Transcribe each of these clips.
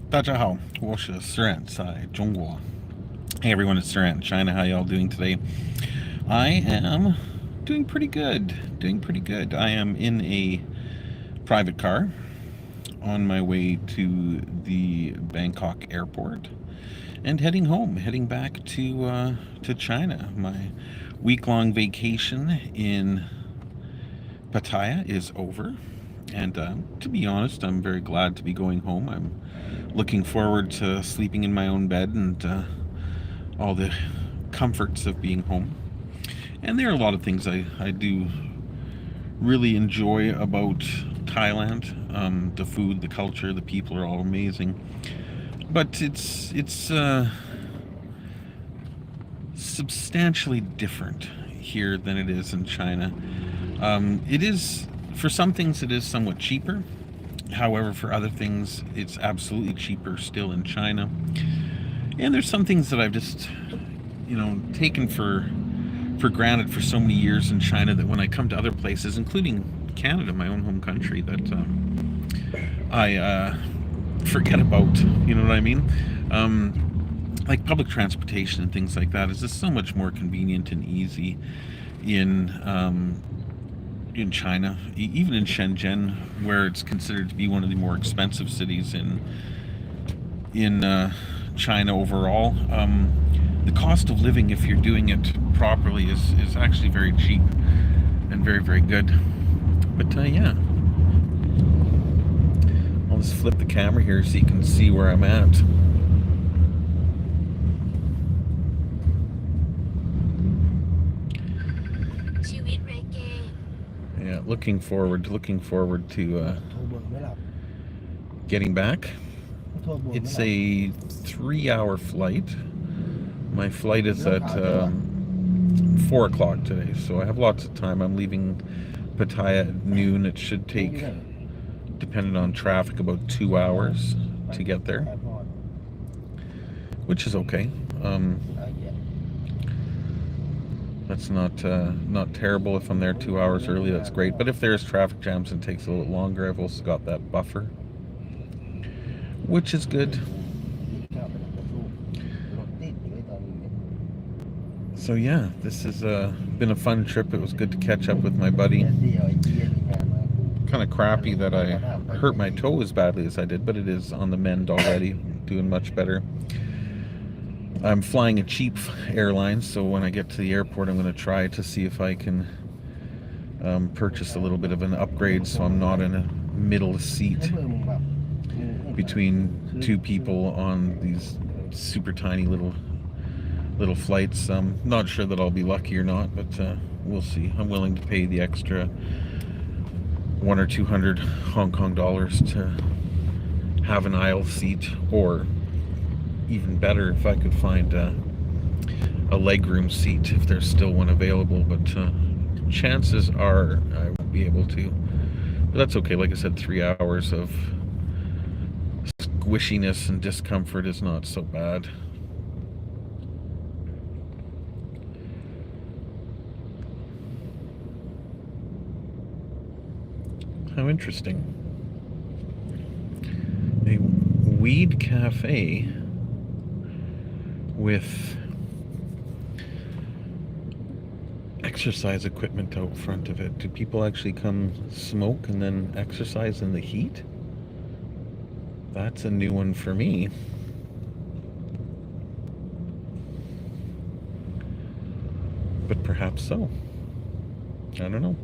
大家好，我是 Sirant 在中国. Hey everyone, it's Sirant in China. How y'all doing today? I am doing pretty good. Doing pretty good. I am in a private car on my way to the Bangkok Airport and heading home, heading back to China. My week-long vacation in Pattaya is over, and to be honest, I'm very glad to be going home. I'm looking forward to sleeping in my own bed and all the comforts of being home. And there are a lot of things I do really enjoy about Thailand. The food, the culture, the people are all amazing. But it's substantially different here than it is in China. It is, for some things, it is somewhat cheaper. However, for other things, it's absolutely cheaper still in China. And there's some things that I've just, taken for granted for so many years in China that when I come to other places, including Canada, my own home country, that I forget about. You know what I mean? Like public transportation and things like that is just so much more convenient and easy in China, even in Shenzhen, where it's considered to be one of the more expensive cities in China overall. The cost of living, if you're doing it properly, is actually very cheap and very, very good. But yeah, I'll just flip the camera here so you can see where I'm at. Yeah, looking forward to getting back. It's a 3-hour flight. My flight is at 4 o'clock today, so I have lots of time. I'm leaving Pattaya at noon. It should take, depending on traffic, about 2 hours to get there, which is okay. That's not terrible. If I'm there 2 hours early, that's great. But if there's traffic jams and it takes a little longer, I've also got that buffer, which is good. So yeah, this has been a fun trip. It was good to catch up with my buddy. Kind of crappy that I hurt my toe as badly as I did, but it is on the mend already. Doing much better. I'm flying a cheap airline, so when I get to the airport, I'm going to try to see if I can purchase a little bit of an upgrade so I'm not in a middle seat between two people on these super tiny little flights. I'm not sure that I'll be lucky or not, but we'll see. I'm willing to pay the extra 100 or 200 Hong Kong dollars to have an aisle seat, or even better if I could find a legroom seat if there's still one available, but chances are I won't be able to. But that's okay. Like I said, 3 hours of squishiness and discomfort is not so bad. How interesting. A weed cafe with exercise equipment out front of it. Do people actually come smoke and then exercise in the heat? That's a new one for me. But perhaps so. I don't know.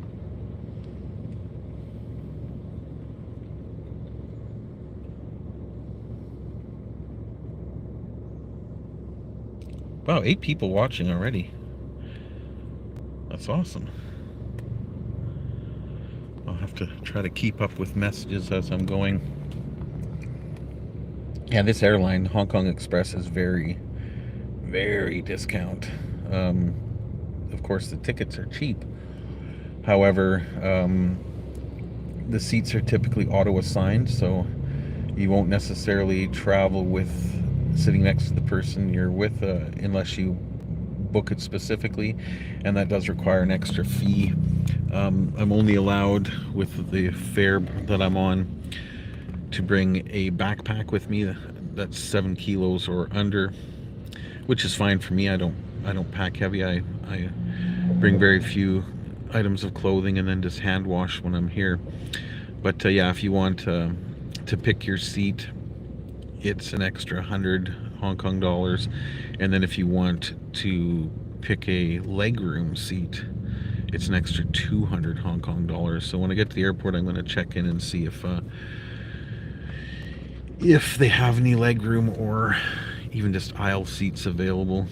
Wow, 8 people watching already. That's awesome. I'll have to try to keep up with messages as I'm going. Yeah, this airline, Hong Kong Express, is very, very discount. Of course, the tickets are cheap. However, the seats are typically auto-assigned, so you won't necessarily travel with sitting next to the person you're with unless you book it specifically, and that does require an extra fee. I'm only allowed, with the fare that I'm on, to bring a backpack with me that's 7 kilos or under, which is fine for me. I don't pack heavy. I bring very few items of clothing and then just hand wash when I'm here. But yeah, if you want to pick your seat, it's an extra 100 Hong Kong dollars, and then if you want to pick a legroom seat, it's an extra 200 Hong Kong dollars. So when I get to the airport, I'm going to check in and see if they have any legroom or even just aisle seats available.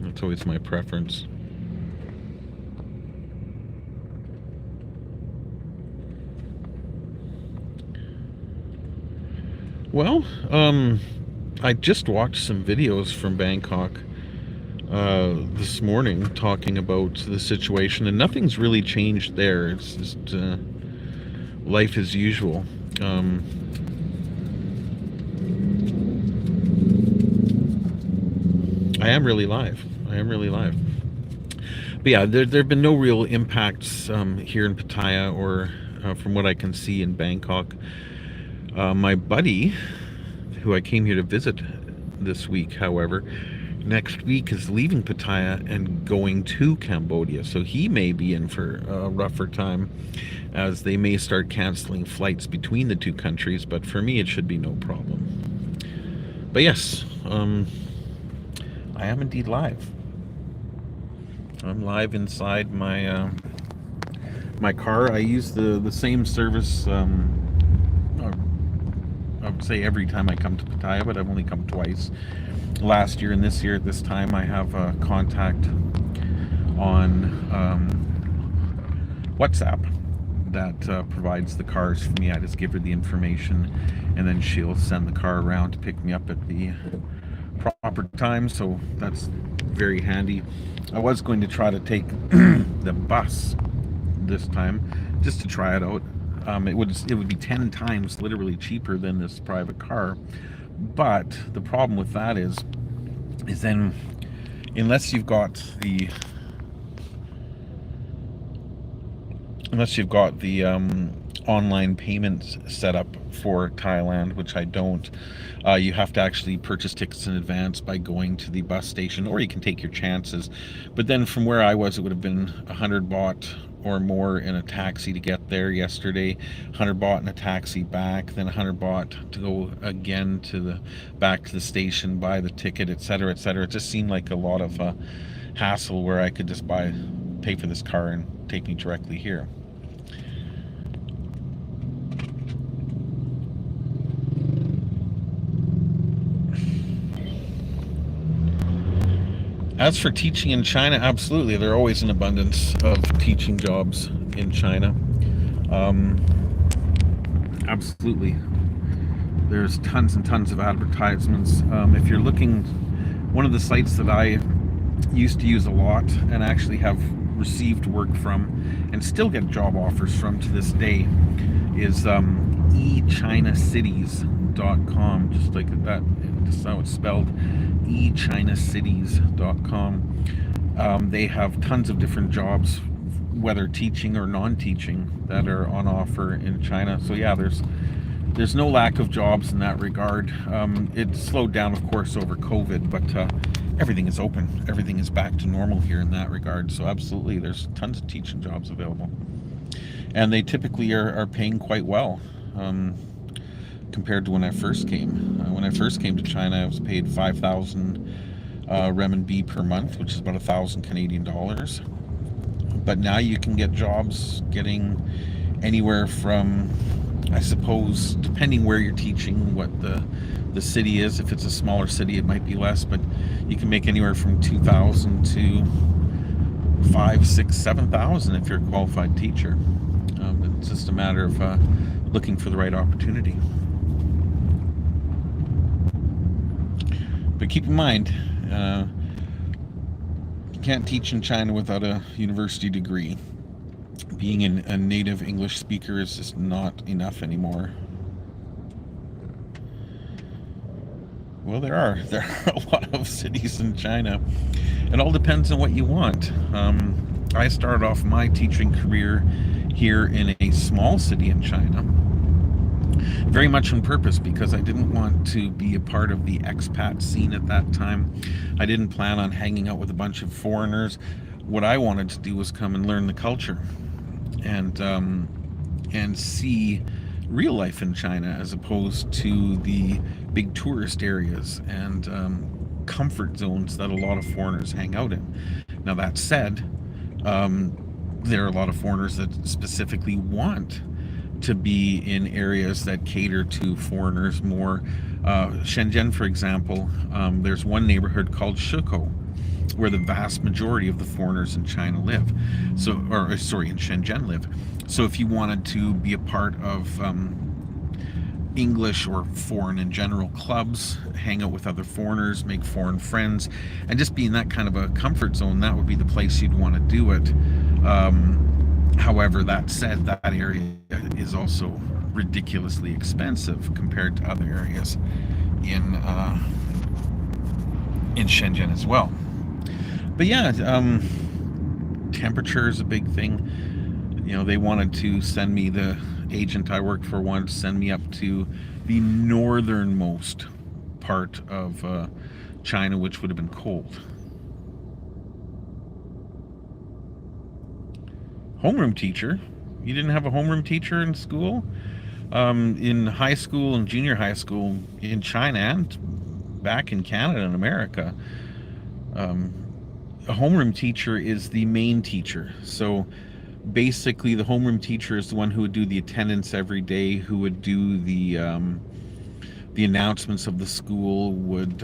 That's always my preference. Well, I just watched some videos from Bangkok this morning talking about the situation, and nothing's really changed there. It's just life as usual. I am really live. But yeah, there have been no real impacts here in Pattaya or from what I can see in Bangkok. My buddy, who I came here to visit this week, however, next week is leaving Pattaya and going to Cambodia. So he may be in for a rougher time, as they may start canceling flights between the two countries. But for me, it should be no problem. But yes, I am indeed live. I'm live inside my my car. I use the same service. I would say every time I come to Pattaya, but I've only come twice. Last year and this year at this time, I have a contact on WhatsApp that provides the cars for me. I just give her the information, and then she'll send the car around to pick me up at the proper time. So that's very handy. I was going to try to take the bus this time just to try it out. It would be 10 times literally cheaper than this private car, but the problem with that is then unless you've got the online payments set up for Thailand, which I don't, you have to actually purchase tickets in advance by going to the bus station, or you can take your chances. But then from where I was, it would have been 100 baht or more in a taxi to get there yesterday, 100 baht in a taxi back, then 100 baht to go again back to the station, buy the ticket, etc., etc. It just seemed like a lot of hassle, where I could just pay for this car and take me directly here. As for teaching in China, absolutely, there are always an abundance of teaching jobs in China. Absolutely, there's tons and tons of advertisements. If you're looking, one of the sites that I used to use a lot and actually have received work from and still get job offers from to this day is echinacities.com, just like that, just how it's spelled, echinacities.com. They have tons of different jobs, whether teaching or non-teaching, that are on offer in China. So yeah, there's no lack of jobs in that regard. It slowed down, of course, over COVID, but everything is open. Everything is back to normal here in that regard. So absolutely, there's tons of teaching jobs available, and they typically are paying quite well compared to when I first came. When I first came to China, I was paid 5,000 renminbi per month, which is about 1,000 Canadian dollars. But now you can get jobs getting anywhere from, I suppose, depending where you're teaching, what the city is. If it's a smaller city, it might be less, but you can make anywhere from 2,000 to 5, 6, 7,000 if you're a qualified teacher. It's just a matter of looking for the right opportunity. But keep in mind, you can't teach in China without a university degree. Being a native English speaker is just not enough anymore. Well, there are a lot of cities in China. It all depends on what you want. I started off my teaching career here in a small city in China, very much on purpose, because I didn't want to be a part of the expat scene at that time. I didn't plan on hanging out with a bunch of foreigners. What I wanted to do was come and learn the culture and see real life in China, as opposed to the big tourist areas and comfort zones that a lot of foreigners hang out in. Now, that said, there are a lot of foreigners that specifically want to be in areas that cater to foreigners more. Shenzhen, for example, there's one neighborhood called Shekou, where the vast majority of the foreigners in China live. So, or sorry, in Shenzhen live. So if you wanted to be a part of English or foreign in general clubs, hang out with other foreigners, make foreign friends, and just be in that kind of a comfort zone, that would be the place you'd want to do it. However, that said, that area is also ridiculously expensive compared to other areas in Shenzhen as well. But yeah, temperature is a big thing. You know, they wanted to send me, the agent I worked for wanted to send me up to the northernmost part of China, which would have been cold. Homeroom teacher? You didn't have a homeroom teacher in school? In high school and junior high school in China and back in Canada and America, a homeroom teacher is the main teacher. So basically, the homeroom teacher is the one who would do the attendance every day, who would do the announcements of the school, would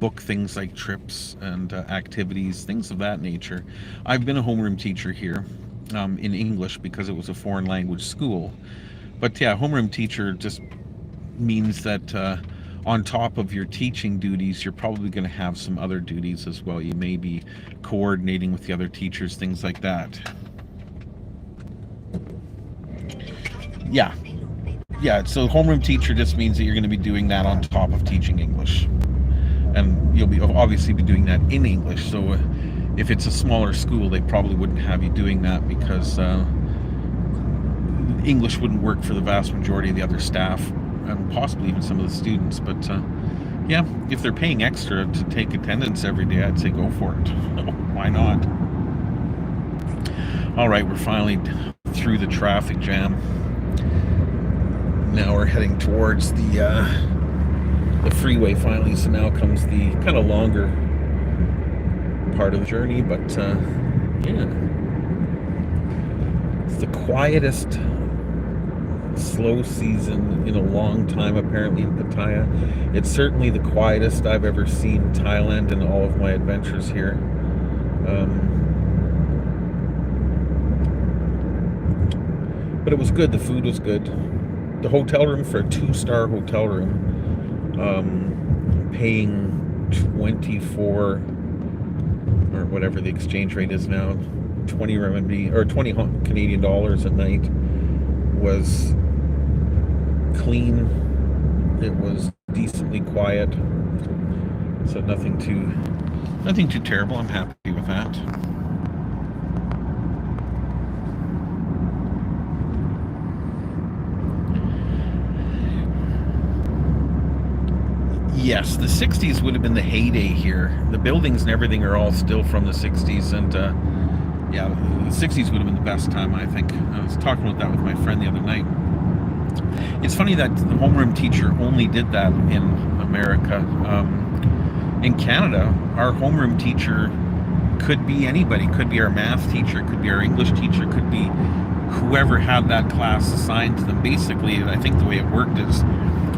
book things like trips and activities, things of that nature. I've been a homeroom teacher here in English because it was a foreign language school. But yeah, homeroom teacher just means that on top of your teaching duties, you're probably going to have some other duties as well. You may be coordinating with the other teachers, things like that. Yeah, so homeroom teacher just means that you're going to be doing that on top of teaching English. And you'll be obviously be doing that in English. So if it's a smaller school, they probably wouldn't have you doing that, because English wouldn't work for the vast majority of the other staff, and possibly even some of the students. But yeah, if they're paying extra to take attendance every day, I'd say go for it. Why not? All right, we're finally through the traffic jam. Now we're heading towards the freeway finally, so now comes the kind of longer part of the journey. But yeah, it's the quietest slow season in a long time apparently in Pattaya. It's certainly the quietest I've ever seen Thailand in all of my adventures here. But it was good. The food was good. The hotel room, for a 2-star hotel room, paying 24, or whatever the exchange rate is now, 20 RMB or 20 Canadian dollars a night, was clean. It was decently quiet. So nothing too terrible. I'm happy with that. Yes, the 60s would have been the heyday here. The buildings and everything are all still from the 60s, and yeah, the 60s would have been the best time, I think. I was talking about that with my friend the other night. It's funny that the homeroom teacher only did that in America. In Canada, our homeroom teacher could be anybody. Could be our math teacher, could be our English teacher, could be whoever had that class assigned to them. Basically, I think the way it worked is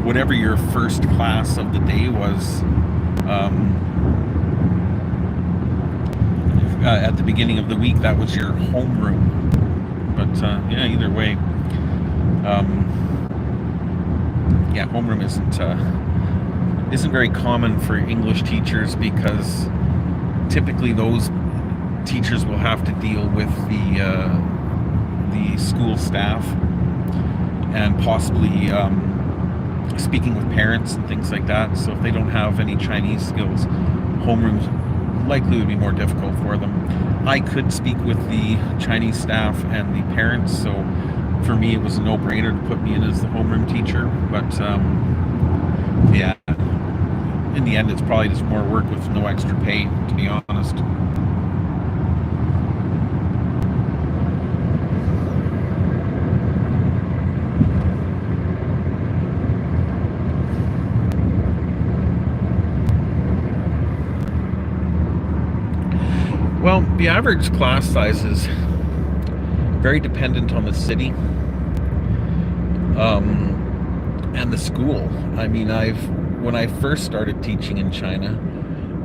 whatever your first class of the day was, at the beginning of the week, that was your homeroom. But yeah, either way, yeah, homeroom isn't very common for English teachers, because typically those teachers will have to deal with the school staff, and possibly speaking with parents and things like that. So if they don't have any Chinese skills, homerooms likely would be more difficult for them. I could speak with the Chinese staff and the parents, so for me, it was a no-brainer to put me in as the homeroom teacher. But yeah, in the end, it's probably just more work with no extra pay, to be honest. Well, the average class size is very dependent on the city and the school. I mean, when I first started teaching in China,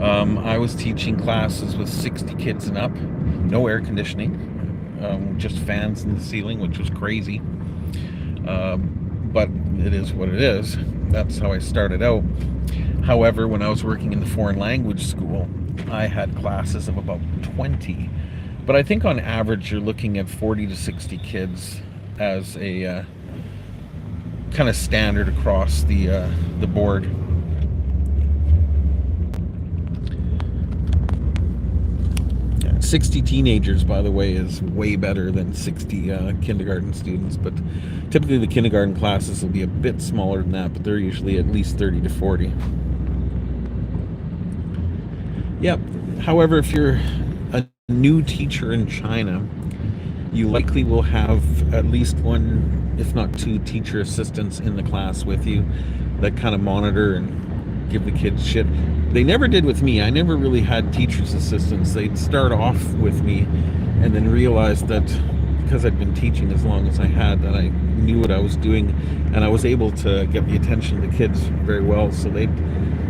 I was teaching classes with 60 kids and up, no air conditioning, just fans in the ceiling, which was crazy. But it is what it is. That's how I started out. However, when I was working in the foreign language school, I had classes of about 20. But I think on average, you're looking at 40 to 60 kids as a kind of standard across the board. Yeah, 60 teenagers, by the way, is way better than 60 kindergarten students. But typically the kindergarten classes will be a bit smaller than that, but they're usually at least 30 to 40. Yep. However, if you're a new teacher in China, you likely will have at least one, if not two, teacher assistants in the class with you that kind of monitor and give the kids shit. They never did with me. I never really had teacher's assistants. They'd start off with me and then realize that because I'd been teaching as long as I had, that I knew what I was doing and I was able to get the attention of the kids very well. So they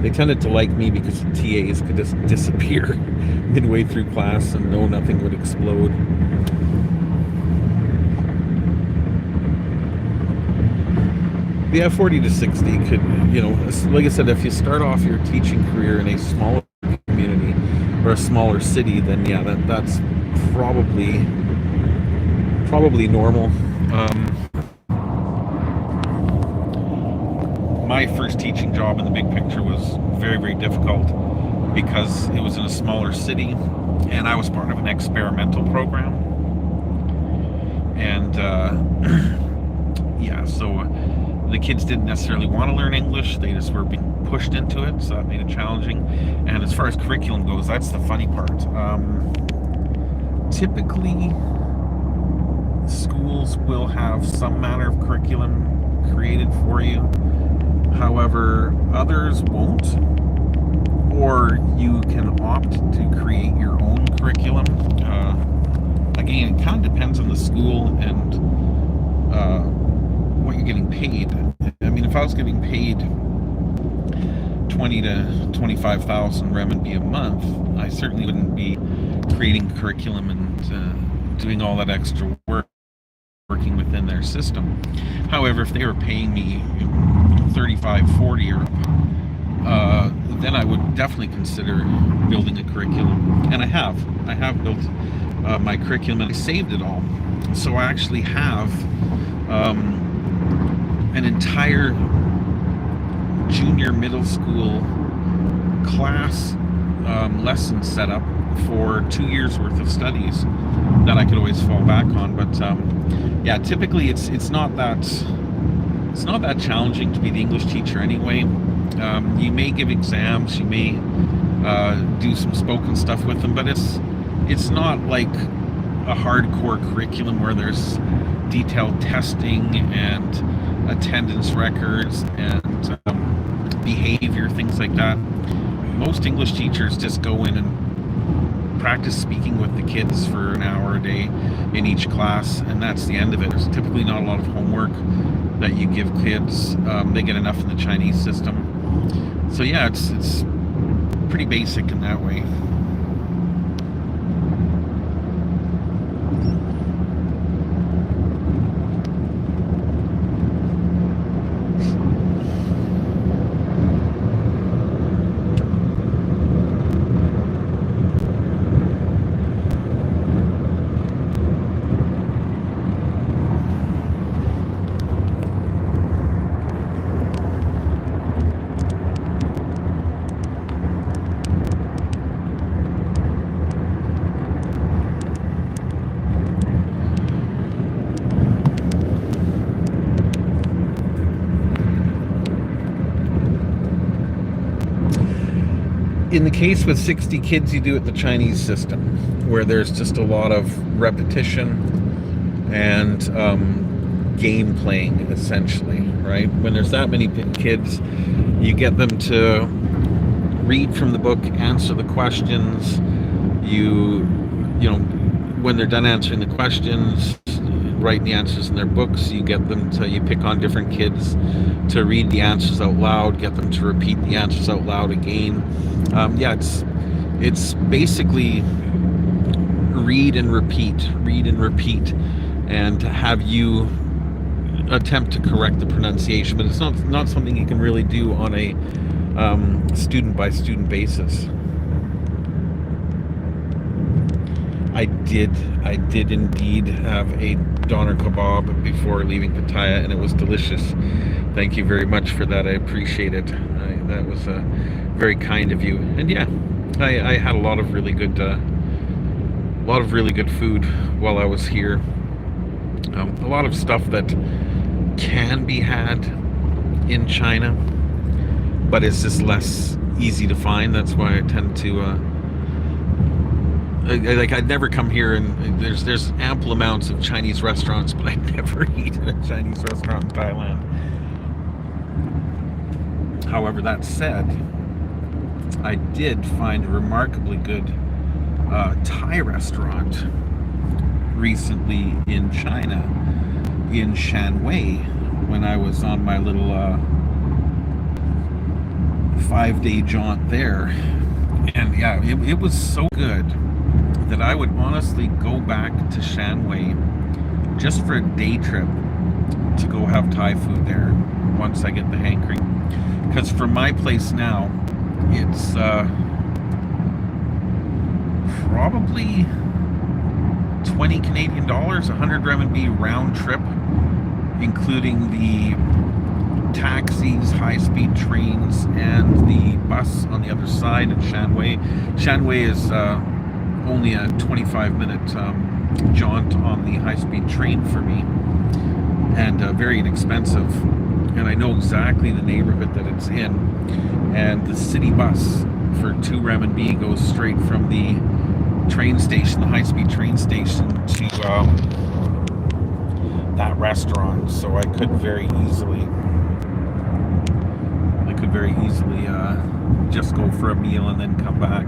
tended to like me because the TAs could just disappear midway through class and know nothing would explode. Yeah, 40 to 60 could, like I said, if you start off your teaching career in a smaller community or a smaller city, then yeah, that's probably normal. My first teaching job in the big picture was very, very difficult because it was in a smaller city and I was part of an experimental program. And yeah, so the kids didn't necessarily want to learn English. They just were being pushed into it, so that made it challenging. And as far as curriculum goes, that's the funny part. Typically, schools will have some manner of curriculum created for you. However, others won't, or you can opt to create your own curriculum. Again, it kind of depends on the school and what you're getting paid. I mean, if I was getting paid 20 to 25,000 renminbi a month, I certainly wouldn't be creating curriculum and doing all that extra work working within their system. However, if they were paying me 35, 40 or then I would definitely consider building a curriculum. And I have built my curriculum and I saved it all. So I actually have an entire junior middle school class lesson set up for 2 years worth of studies that I could always fall back on. But yeah, typically it's not that challenging to be the English teacher anyway. You may give exams, you may do some spoken stuff with them, but it's not like a hardcore curriculum where there's detailed testing and attendance records and behavior, things like that. Most English teachers just go in and practice speaking with the kids for an hour a day in each class, and that's the end of it. There's typically not a lot of homework that you give kids. They get enough in the Chinese system. So yeah, it's pretty basic in that way. In the case with 60 kids, you do it the Chinese system, where there's just a lot of repetition and game playing, essentially, right? When there's that many kids, you get them to read from the book, answer the questions. You know, when they're done answering the questions, write the answers in their books. You get them to, you pick on different kids to read the answers out loud, get them to repeat the answers out loud again. Yeah, it's basically read and repeat, and to have you attempt to correct the pronunciation, but it's not something you can really do on a student by student basis. I did indeed have a doner kebab before leaving Pattaya, and it was delicious. Thank you very much for that. I appreciate it. That was very kind of you. And yeah, I had a lot of really good food while I was here. A lot of stuff that can be had in China, but it's just less easy to find. That's why I tend to I'd never come here, and there's ample amounts of Chinese restaurants, but I'd never eat at a Chinese restaurant in Thailand. However, that said, I did find a remarkably good Thai restaurant recently in China, in Shanwei, when I was on my little 5-day jaunt there. And yeah, it was so good that I would honestly go back to Shanwei just for a day trip to go have Thai food there once I get the hankering. Because from my place now, it's probably 20 Canadian dollars, 100 RMB round trip, including the taxis, high-speed trains, and the bus on the other side in Shanwei. Shanwei is only a 25-minute jaunt on the high-speed train for me, and very inexpensive. And I know exactly the neighborhood that it's in. And the city bus for 2 RMB goes straight from the train station, the high-speed train station, to that restaurant. So I could very easily just go for a meal and then come back.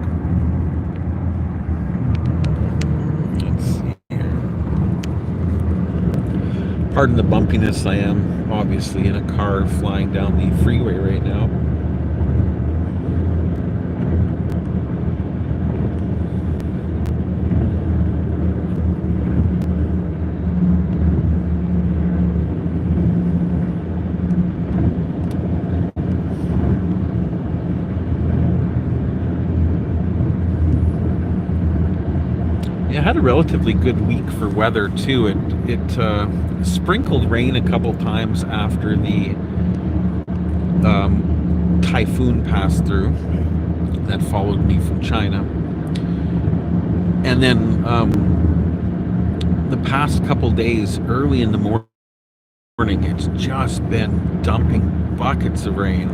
Let's see here. Pardon the bumpiness. I am obviously in a car flying down the freeway right now. I had a relatively good week for weather too. It sprinkled rain a couple times after the typhoon passed through that followed me from China, and then the past couple days, early in the morning, it's just been dumping buckets of rain,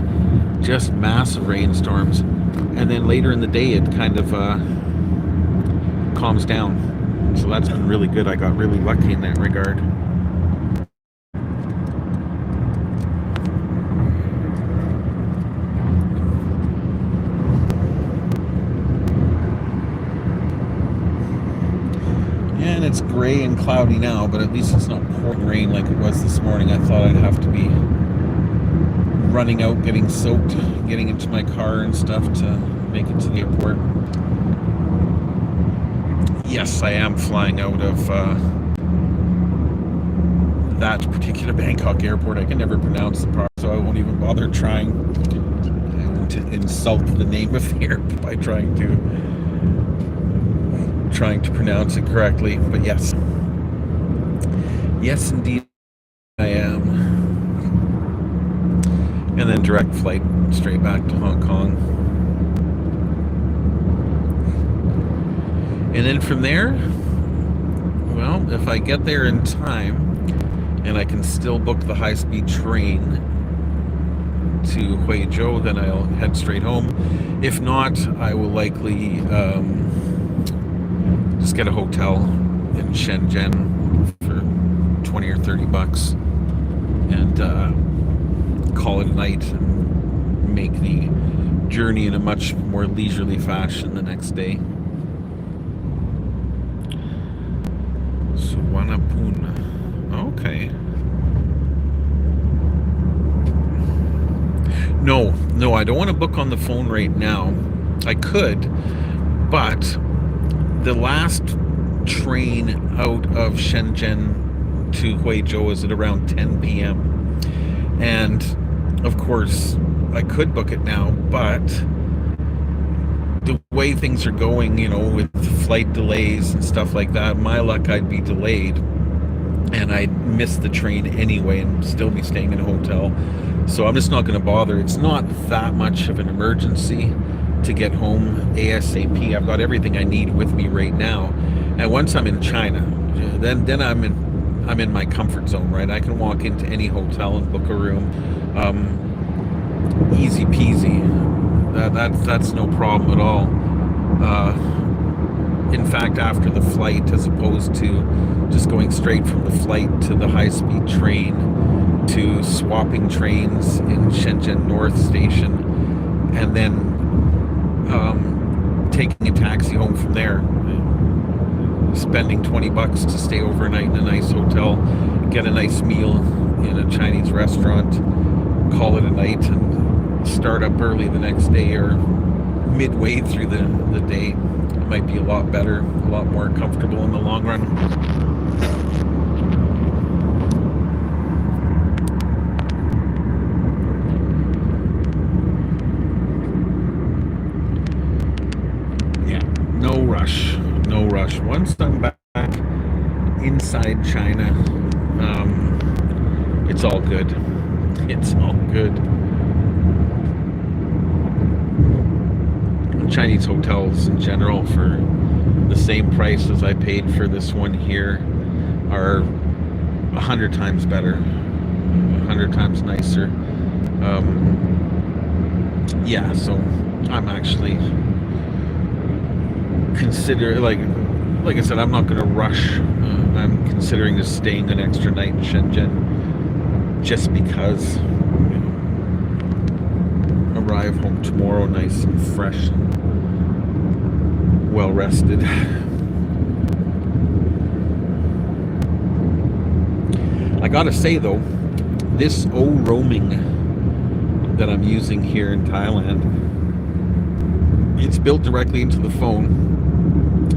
just massive rainstorms, and then later in the day it kind of calms down. So that's been really good. I got really lucky in that regard. Yeah, and it's gray and cloudy now, but at least it's not pouring rain like it was this morning. I thought I'd have to be running out, getting soaked, getting into my car and stuff to make it to the airport. Yes, I am flying out of that particular Bangkok Airport. I can never pronounce the part, so I won't even bother trying. I won't insult the name of the airport by trying to pronounce it correctly. But yes, indeed, I am. And then direct flight straight back to Hong Kong. And then from there, well, if I get there in time and I can still book the high-speed train to Huizhou, then I'll head straight home. If not, I will likely just get a hotel in Shenzhen for 20 or 30 bucks and call it a night and make the journey in a much more leisurely fashion the next day. Suvarnabhumi. Okay. No, I don't want to book on the phone right now. I could, but the last train out of Shenzhen to Huizhou is at around 10 p.m. And of course, I could book it now, but the way things are going, with flight delays and stuff like that, my luck, I'd be delayed and I'd miss the train anyway and still be staying in a hotel. So I'm just not going to bother. It's not that much of an emergency to get home ASAP. I've got everything I need with me right now. And once I'm in China, then I'm in my comfort zone, right? I can walk into any hotel and book a room. Easy peasy. That's no problem at all. In fact, after the flight, as opposed to just going straight from the flight to the high-speed train to swapping trains in Shenzhen North Station and then taking a taxi home from there, spending 20 bucks to stay overnight in a nice hotel, get a nice meal in a Chinese restaurant, call it a night, and start up early the next day or midway through the day. It might be a lot better, a lot more comfortable in the long run. Yeah, no rush. Once I'm back inside China, it's all good. It's all good. Chinese hotels in general, for the same price as I paid for this one here, are 100 times better, 100 times nicer. Yeah, so I'm actually like I said, I'm not going to rush. I'm considering just staying an extra night in Shenzhen just because. Arrive home tomorrow nice and fresh and well rested. I gotta say though, this roaming that I'm using here in Thailand, it's built directly into the phone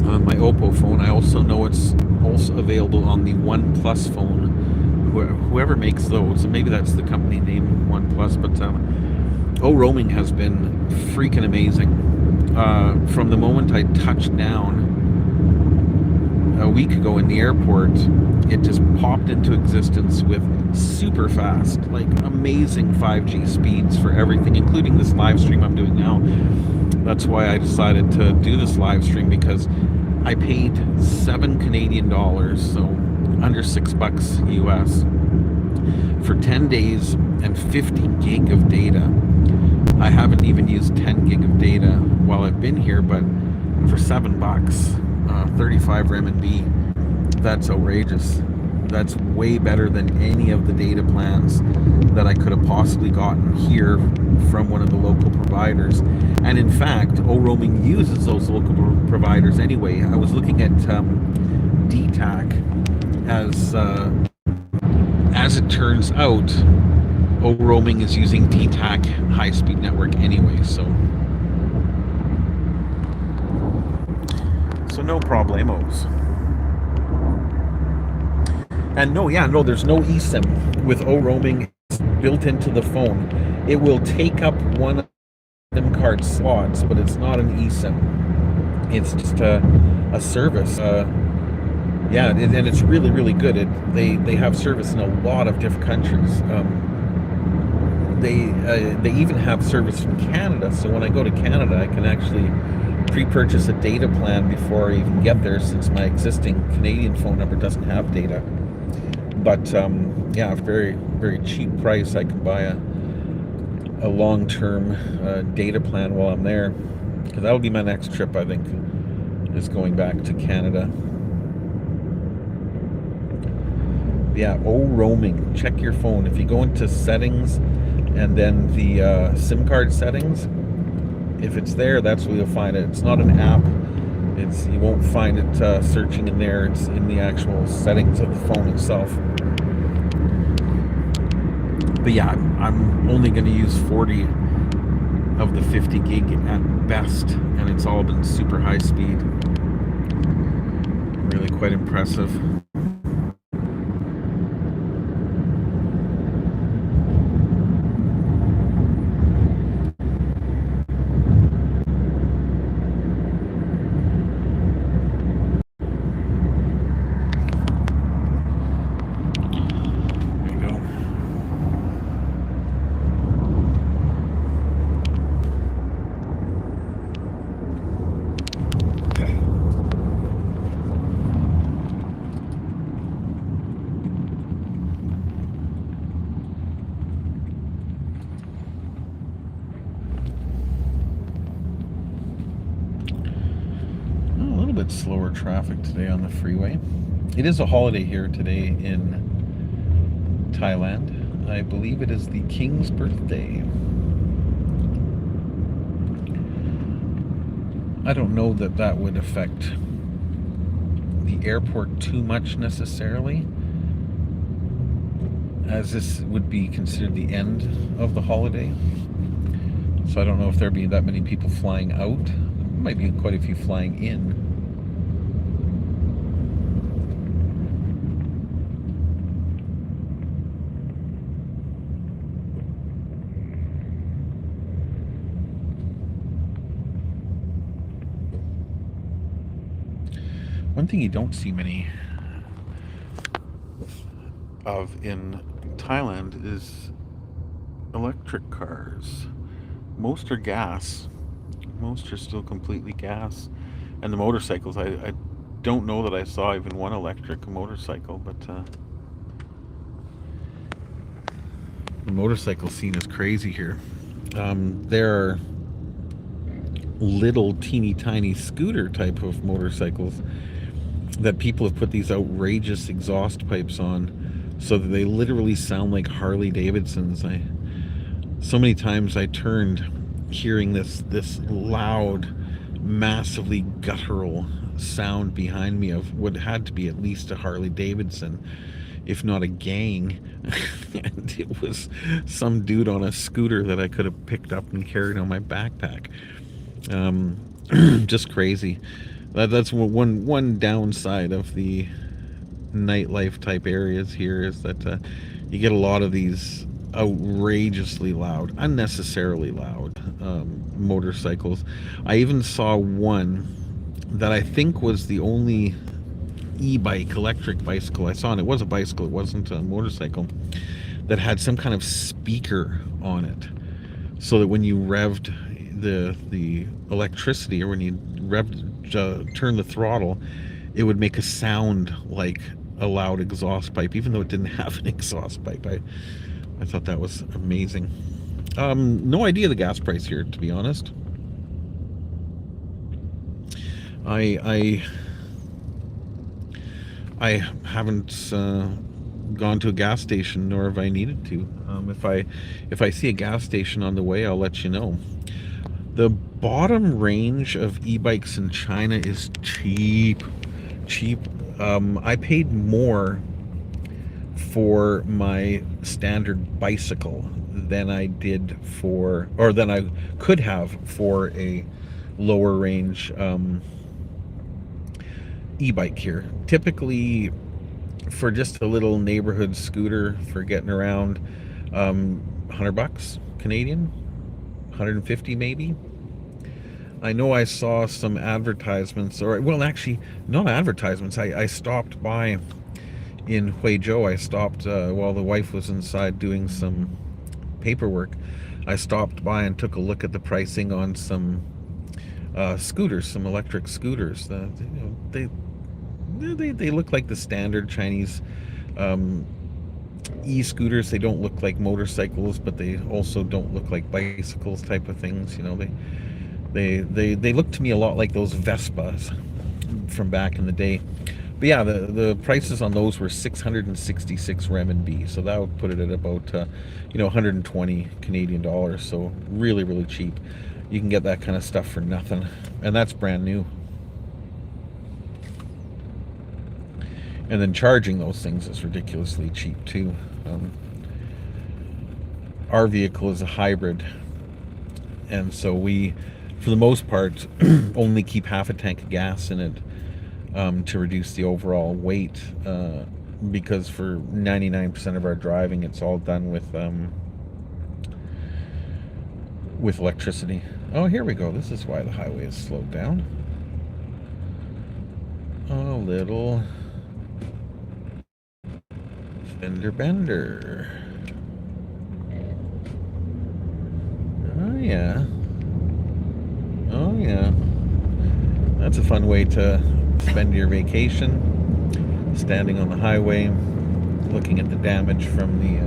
on my Oppo phone. I also know it's also available on the OnePlus phone, whoever makes those, and maybe that's the company name OnePlus, but roaming has been freaking amazing. From the moment I touched down a week ago in the airport, it just popped into existence with super fast, like amazing 5G speeds for everything, including this live stream I'm doing now. That's why I decided to do this live stream, because I paid $7 Canadian, so under $6 US, for 10 days and 50 gig of data. I haven't even used 10 gig of data while I've been here, but for $7, 35 RMB, that's outrageous. That's way better than any of the data plans that I could have possibly gotten here from one of the local providers. And in fact, roaming uses those local providers anyway. I was looking at DTAC. As it turns out, roaming is using DTAC high-speed network anyway, so no problemos. And no, there's no eSIM with roaming built into the phone. It will take up one of SIM card slots, but it's not an eSIM. It's just a service. And it's really, really good. They have service in a lot of different countries. They even have service from Canada, so when I go to Canada, I can actually pre-purchase a data plan before I even get there, since my existing Canadian phone number doesn't have data. But a very, very cheap price, I can buy a long-term data plan while I'm there, because that'll be my next trip, I think, is going back to Canada. Yeah, roaming. Check your phone. If you go into settings and then the SIM card settings, if it's there, that's where you'll find it. It's not an app. You won't find it searching in there. It's in the actual settings of the phone itself. But yeah, I'm only going to use 40 of the 50 gig at best, and it's all been super high speed. Really quite impressive. Slower traffic today on the freeway. It is a holiday here today in Thailand. I believe it is the King's birthday. I don't know that that would affect the airport too much necessarily, as this would be considered the end of the holiday. So I don't know if there'd be that many people flying out. There might be quite a few flying in. One thing you don't see many of in Thailand is electric cars. Most are gas. Most are still completely gas. And the motorcycles, I don't know that I saw even one electric motorcycle, but the motorcycle scene is crazy here. There are little teeny tiny scooter type of motorcycles that people have put these outrageous exhaust pipes on, so that they literally sound like Harley Davidsons. So many times I turned hearing this loud, massively guttural sound behind me of what had to be at least a Harley Davidson, if not a gang. And it was some dude on a scooter that I could have picked up and carried on my backpack. Just crazy. That's one downside of the nightlife type areas here, is that you get a lot of these outrageously loud, unnecessarily loud motorcycles. I even saw one that I think was the only e-bike, electric bicycle I saw, and it was a bicycle, it wasn't a motorcycle, that had some kind of speaker on it, so that when you revved the electricity, or when you turn the throttle, it would make a sound like a loud exhaust pipe, even though it didn't have an exhaust pipe. I thought that was amazing. No idea the gas price here, to be honest. I haven't gone to a gas station, nor have I needed to. If I see a gas station on the way, I'll let you know. The bottom range of e-bikes in China is cheap. I paid more for my standard bicycle than I did for, or than I could have for a lower range e-bike here. Typically, for just a little neighborhood scooter for getting around, $100 Canadian, 150 maybe. I know I saw some advertisements, or well, actually not advertisements. I stopped by in Huizhou. I stopped while the wife was inside doing some paperwork. I stopped by and took a look at the pricing on some scooters, some electric scooters. They look like the standard Chinese e-scooters. They don't look like motorcycles, but they also don't look like bicycles type of things. You know, they look to me a lot like those Vespas from back in the day. But yeah, the prices on those were 666 renminbi, so that would put it at about 120 Canadian dollars. So really, really cheap. You can get that kind of stuff for nothing, and that's brand new. And then charging those things is ridiculously cheap too. Our vehicle is a hybrid, and so we, for the most part, only keep half a tank of gas in it to reduce the overall weight, because for 99% of our driving, it's all done with electricity. Oh, here we go. This is why the highway is slowed down. A little fender bender. Oh yeah. Oh yeah. That's a fun way to spend your vacation. Standing on the highway, looking at the damage from the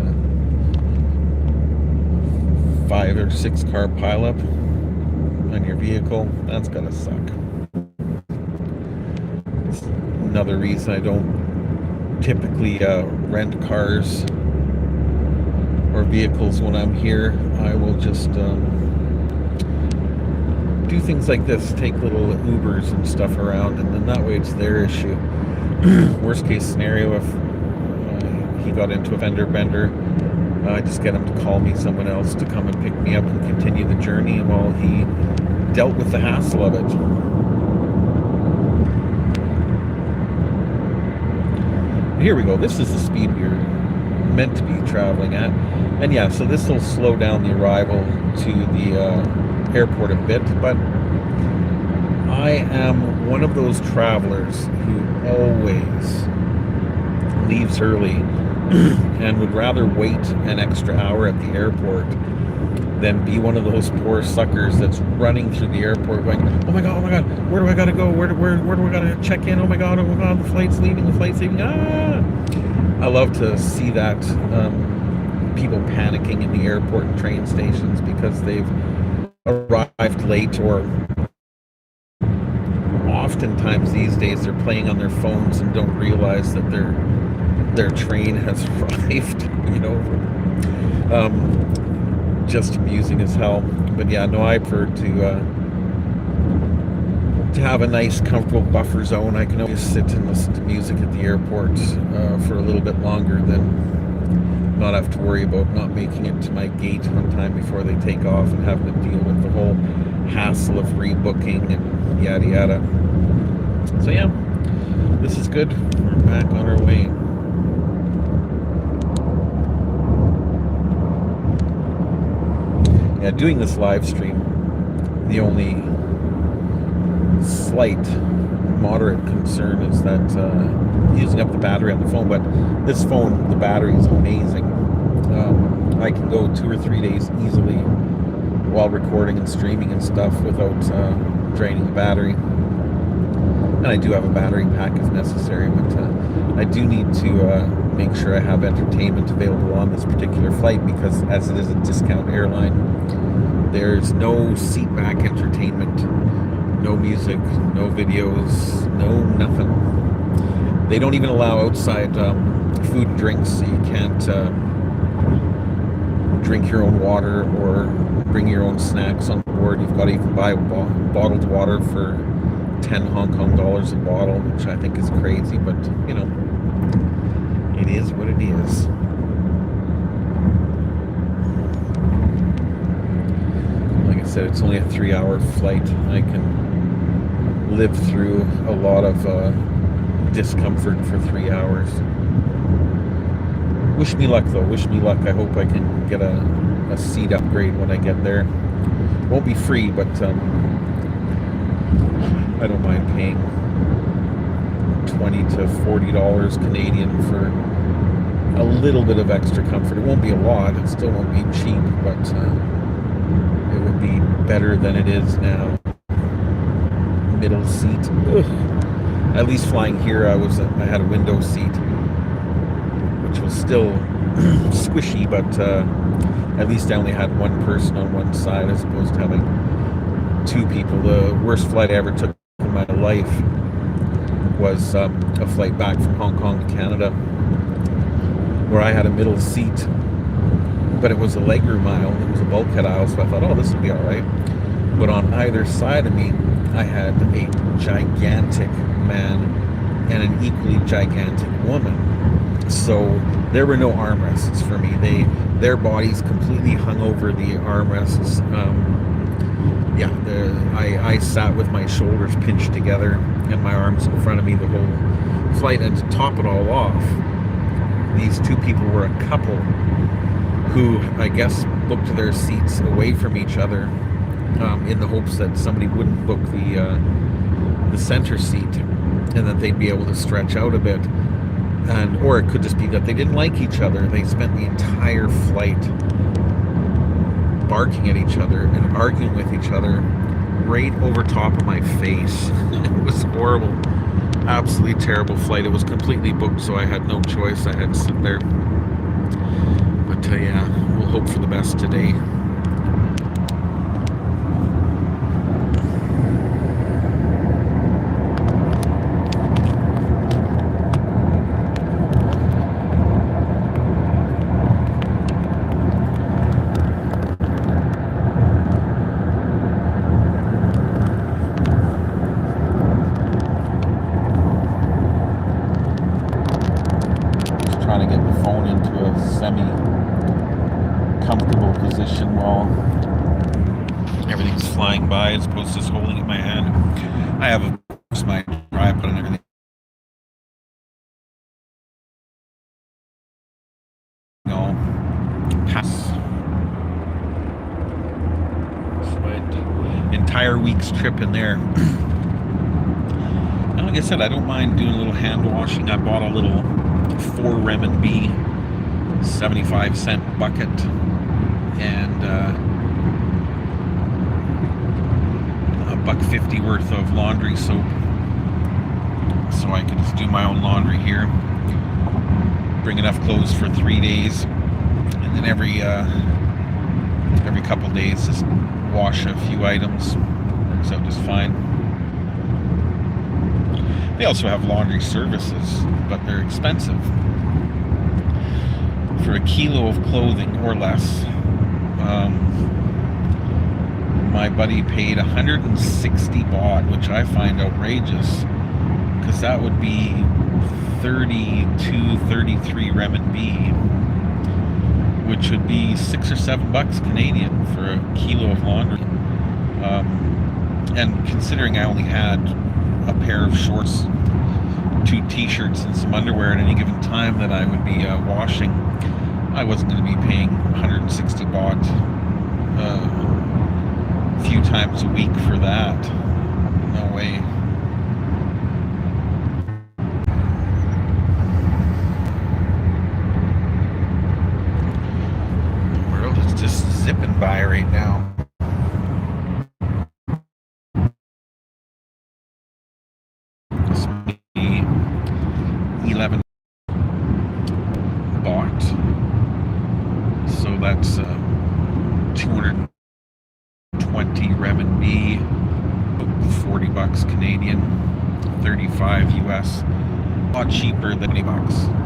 5 or 6 car pileup on your vehicle. That's gotta suck. It's another reason I don't typically rent cars or vehicles when I'm here. I will just do things like this, take little Ubers and stuff around, and then that way it's their issue. Worst case scenario, if he got into a fender bender, I just get him to call me someone else to come and pick me up and continue the journey while he dealt with the hassle of it. Here we go. This is the speed we're meant to be traveling at. And yeah, so this will slow down the arrival to the airport a bit, but I am one of those travelers who always leaves early and would rather wait an extra hour at the airport than be one of those poor suckers that's running through the airport going, oh my god, where do I gotta go? Where do I gotta check in? Oh my god, the flight's leaving, Ah! I love to see that, people panicking in the airport and train stations because they've arrived late, or oftentimes these days they're playing on their phones and don't realize that their train has arrived, just amusing as hell. But yeah, no, I prefer to have a nice comfortable buffer zone. I can always sit and listen to music at the airport for a little bit longer than not have to worry about not making it to my gate on time before they take off and having to deal with the whole hassle of rebooking and yada yada. So yeah, this is good. We're back on our way. Yeah, doing this live stream, the only slight moderate concern is that using up the battery on the phone. But this phone, the battery is amazing. I can go 2 or 3 days easily while recording and streaming and stuff without draining the battery. And I do have a battery pack if necessary, but I do need to make sure I have entertainment available on this particular flight, because as it is a discount airline, there's no seat back entertainment, no music, no videos, no nothing. They don't even allow outside food and drinks, so you can't drink your own water or bring your own snacks on board. You've got to even buy bottled water for 10 Hong Kong dollars a bottle, which I think is crazy, but it is what it is. Like I said, it's only a 3-hour flight. I can live through a lot of discomfort for 3 hours. Wish me luck though, wish me luck. I hope I can get a seat upgrade when I get there. Won't be free, but I don't mind paying $20 to $40 Canadian for a little bit of extra comfort. It won't be a lot, it still won't be cheap, but it would be better than it is now. Middle seat. Ugh. At least flying here, I had a window seat, which was still squishy, but at least I only had one person on one side as opposed to having two people. The worst flight I ever took in my life was a flight back from Hong Kong to Canada, where I had a middle seat, but it was a legroom aisle. It was a bulkhead aisle, so I thought, oh, this will be all right. But on either side of me, I had a gigantic man and an equally gigantic woman. So there were no armrests for me. Their bodies completely hung over the armrests. I sat with my shoulders pinched together and my arms in front of me the whole flight. And to top it all off, these two people were a couple who I guess booked their seats away from each other in the hopes that somebody wouldn't book the center seat and that they'd be able to stretch out a bit. Or it could just be that they didn't like each other. They spent the entire flight barking at each other and arguing with each other right over top of my face. It was horrible. Absolutely terrible flight. It was completely booked, so I had no choice. I had to sit there. But yeah, we'll hope for the best today. Trying to get the phone into a semi-comfortable position while everything's flying by as opposed to just holding it in my hand. I have, of course, my tripod and everything all pass. So I had an entire week's trip in there. And like I said, I don't mind doing a little hand washing. I bought a little 4 renminbi 75-cent bucket and $1.50 worth of laundry soap, so I could just do my own laundry here, bring enough clothes for 3 days, and then every couple days just wash a few items. Works out just fine. They also have laundry services, but they're expensive. For a kilo of clothing or less, my buddy paid 160 baht, which I find outrageous, because that would be 33 renminbi, which would be $6 or $7 Canadian for a kilo of laundry. And considering I only had a pair of shorts, 2 t-shirts and some underwear at any given time that I would be washing, I wasn't going to be paying 160 baht a few times a week for that. No way. The world is just zipping by right now. This may be 11 baht, so that's 220 renminbi, $40 Canadian, 35 US, a lot cheaper than $20.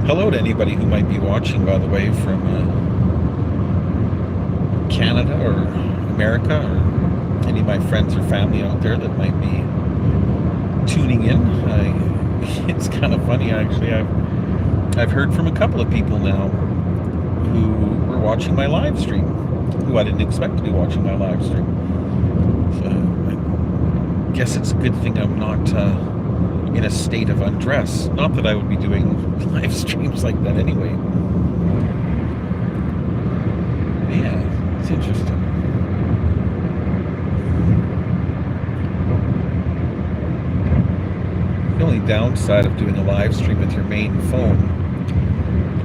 Hello to anybody who might be watching, by the way, from Canada or America, or any of my friends or family out there that might be tuning in. It's kind of funny, actually. I've heard from a couple of people now who were watching my live stream, who who I didn't expect to be watching my live stream. So I guess it's a good thing I'm not in a state of undress. Not that I would be doing live streams like that anyway. But yeah, it's interesting. The only downside of doing a live stream with your main phone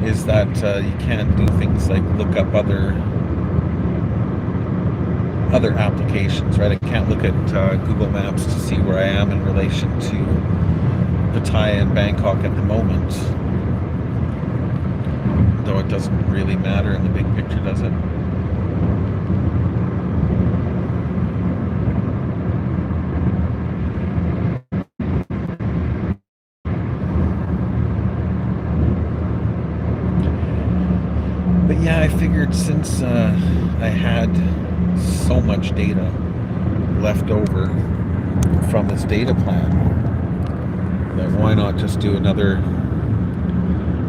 is that you can't do things like look up other applications, right? I can't look at Google Maps to see where I am in relation to Pattaya and Bangkok at the moment. Though it doesn't really matter in the big picture, does it? But yeah, I figured since I had so much data left over from this data plan, that why not just do another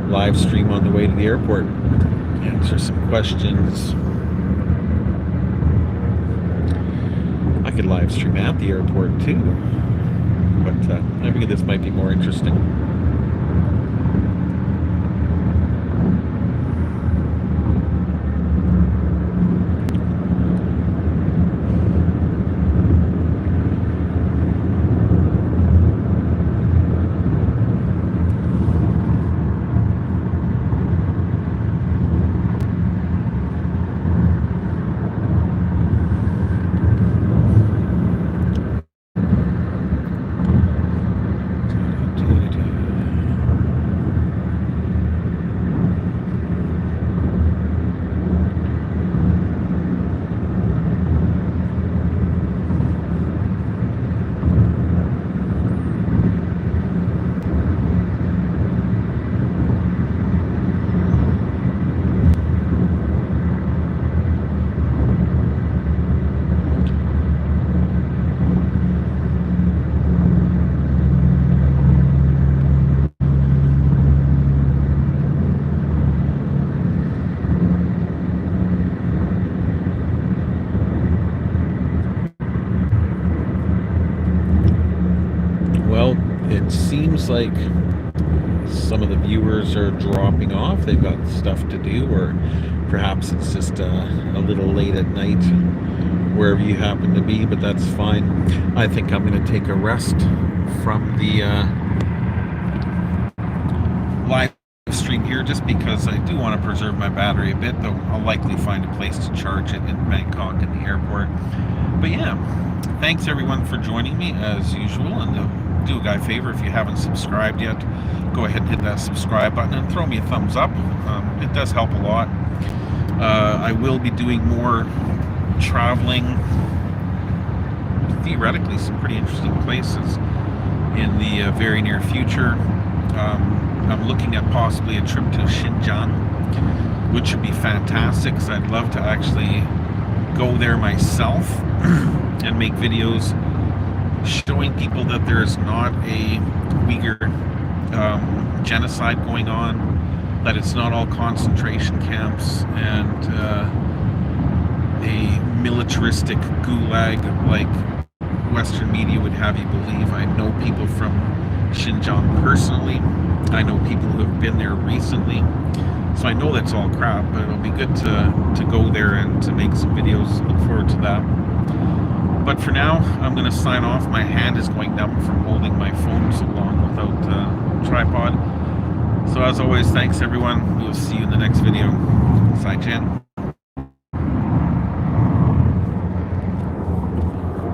live stream on the way to the airport, answer some questions. I could live stream at the airport too, but I figured this might be more interesting. It seems like some of the viewers are dropping off. They've got stuff to do, or perhaps it's just a little late at night wherever you happen to be, but that's fine. I think I'm going to take a rest from the live stream here, just because I do want to preserve my battery a bit, though I'll likely find a place to charge it in Bangkok at the airport. But yeah, thanks everyone for joining me as usual, and do a guy a favor, if you haven't subscribed yet, go ahead and hit that subscribe button and throw me a thumbs up. It does help a lot. I will be doing more traveling, theoretically some pretty interesting places in the very near future. I'm looking at possibly a trip to Xinjiang, which would be fantastic, because I'd love to actually go there myself and make videos showing people that there's not a Uyghur genocide going on, that it's not all concentration camps and a militaristic gulag like Western media would have you believe. I know people from Xinjiang personally. I know people who have been there recently. So I know that's all crap, but it'll be good to go there and to make some videos. Look forward to that. But for now, I'm going to sign off. My hand is going numb from holding my phone so long without tripod. So as always, thanks everyone. We'll see you in the next video. Sai Chen.